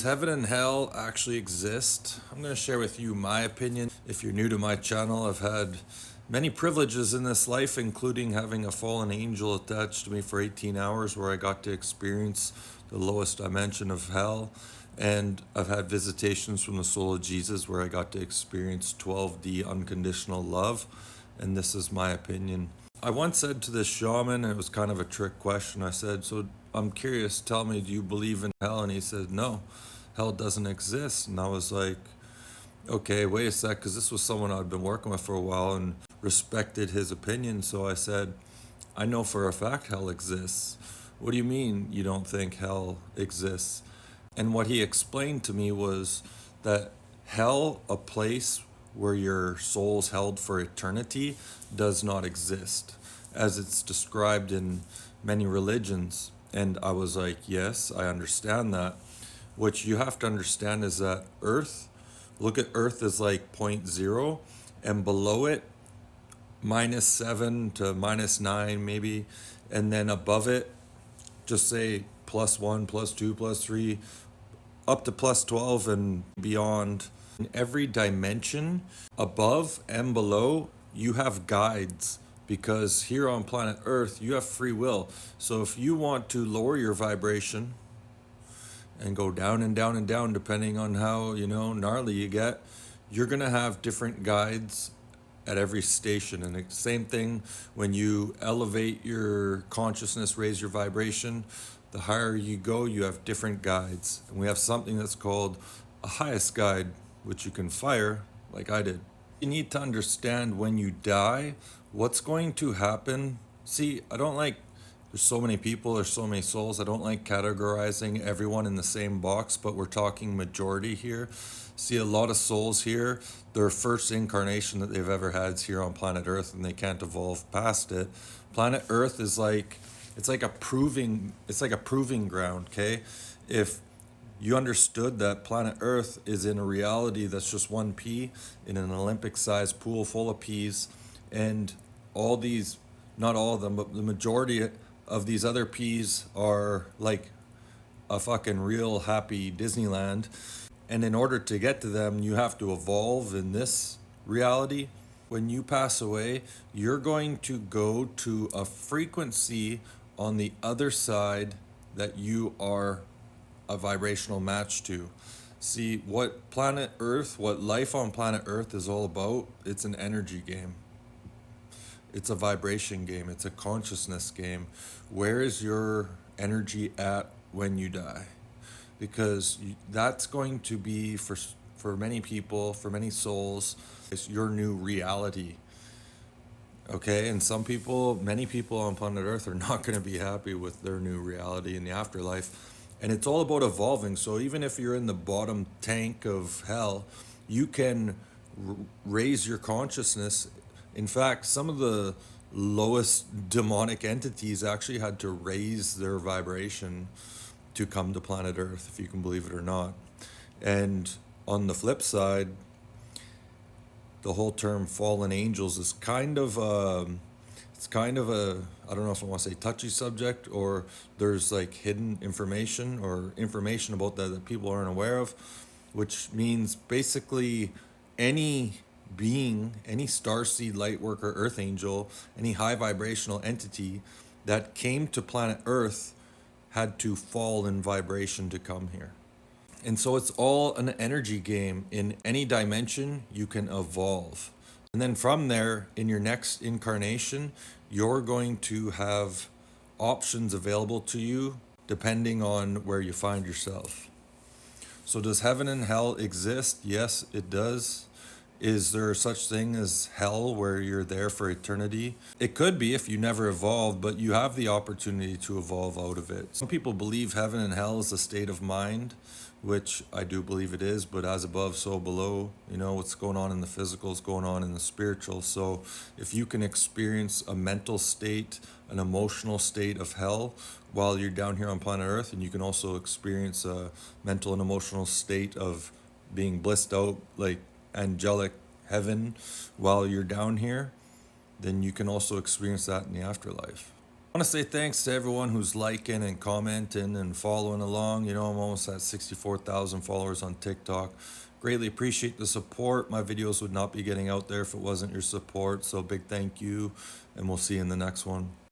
heaven and hell actually exist? I'm going to share with you my opinion. If you're new to my channel, I've had many privileges in this life, including having a fallen angel attached to me for 18 hours where I got to experience the lowest dimension of hell. And I've had visitations from the soul of Jesus where I got to experience 12D unconditional love. And this is my opinion. I once said to this shaman, and it was kind of a trick question, I said, so I'm curious, tell me, do you believe in hell? And he said, no, hell doesn't exist. And I was like, okay, wait a sec, because this was someone I'd been working with for a while and respected his opinion. So I said, I know for a fact hell exists. What do you mean you don't think hell exists? And what he explained to me was that hell, a place where your soul's held for eternity, does not exist, as it's described in many religions. And I was like, yes, I understand that. What you have to understand is that Earth, look at Earth as like point zero, and below it, -7 to -9 maybe, and then above it, just say +1, +2, +3, up to +12 and beyond. In every dimension, above and below, you have guides, because here on planet Earth, you have free will. So if you want to lower your vibration and go down and down and down, depending on how, gnarly you get, you're going to have different guides at every station. And the same thing when you elevate your consciousness, raise your vibration, the higher you go, you have different guides. And we have something that's called a highest guide, which you can fire, like I did. You need to understand when you die, what's going to happen. See, there's so many people, there's so many souls. I don't like categorizing everyone in the same box, but we're talking majority here. See, a lot of souls here, their first incarnation that they've ever had is here on planet Earth, and they can't evolve past it. Planet Earth is it's like a proving ground, okay? If you understood that planet Earth is in a reality that's just one pea in an Olympic-sized pool full of peas, and all these, not all of them, but the majority of these other peas are like a fucking real happy Disneyland. And in order to get to them, you have to evolve in this reality. When you pass away, you're going to go to a frequency on the other side that you are a vibrational match to. See, what planet Earth, what life on planet Earth is all about, it's an energy game. It's a vibration game. It's a consciousness game. Where is your energy at when you die? Because that's going to be, for many people, for many souls, it's your new reality. Okay, and many people on planet Earth are not going to be happy with their new reality in the afterlife. And it's all about evolving. So even if you're in the bottom tank of hell, you can raise your consciousness. In fact, some of the lowest demonic entities actually had to raise their vibration to come to planet Earth, if you can believe it or not. And on the flip side, the whole term fallen angels is kind of a, I don't know if I want to say touchy subject, or there's like hidden information or information about that people aren't aware of, which means basically any being, any starseed, light worker, earth angel, any high vibrational entity that came to planet Earth had to fall in vibration to come here. And so it's all an energy game. In any dimension, you can evolve. And then from there, in your next incarnation, you're going to have options available to you depending on where you find yourself. So does heaven and hell exist? Yes, it does. Is there such thing as hell where you're there for eternity? It could be if you never evolved, but you have the opportunity to evolve out of it. Some people believe heaven and hell is a state of mind, which I do believe it is, but as above, so below. What's going on in the physical is going on in the spiritual. So if you can experience a mental state, an emotional state of hell while you're down here on planet Earth, and you can also experience a mental and emotional state of being blissed out, like angelic heaven while you're down here, then you can also experience that in the afterlife. I want to say thanks to everyone who's liking and commenting and following along. I'm almost at 64,000 followers on TikTok. Greatly appreciate the support. My videos would not be getting out there if it wasn't your support. So big thank you, and we'll see you in the next one.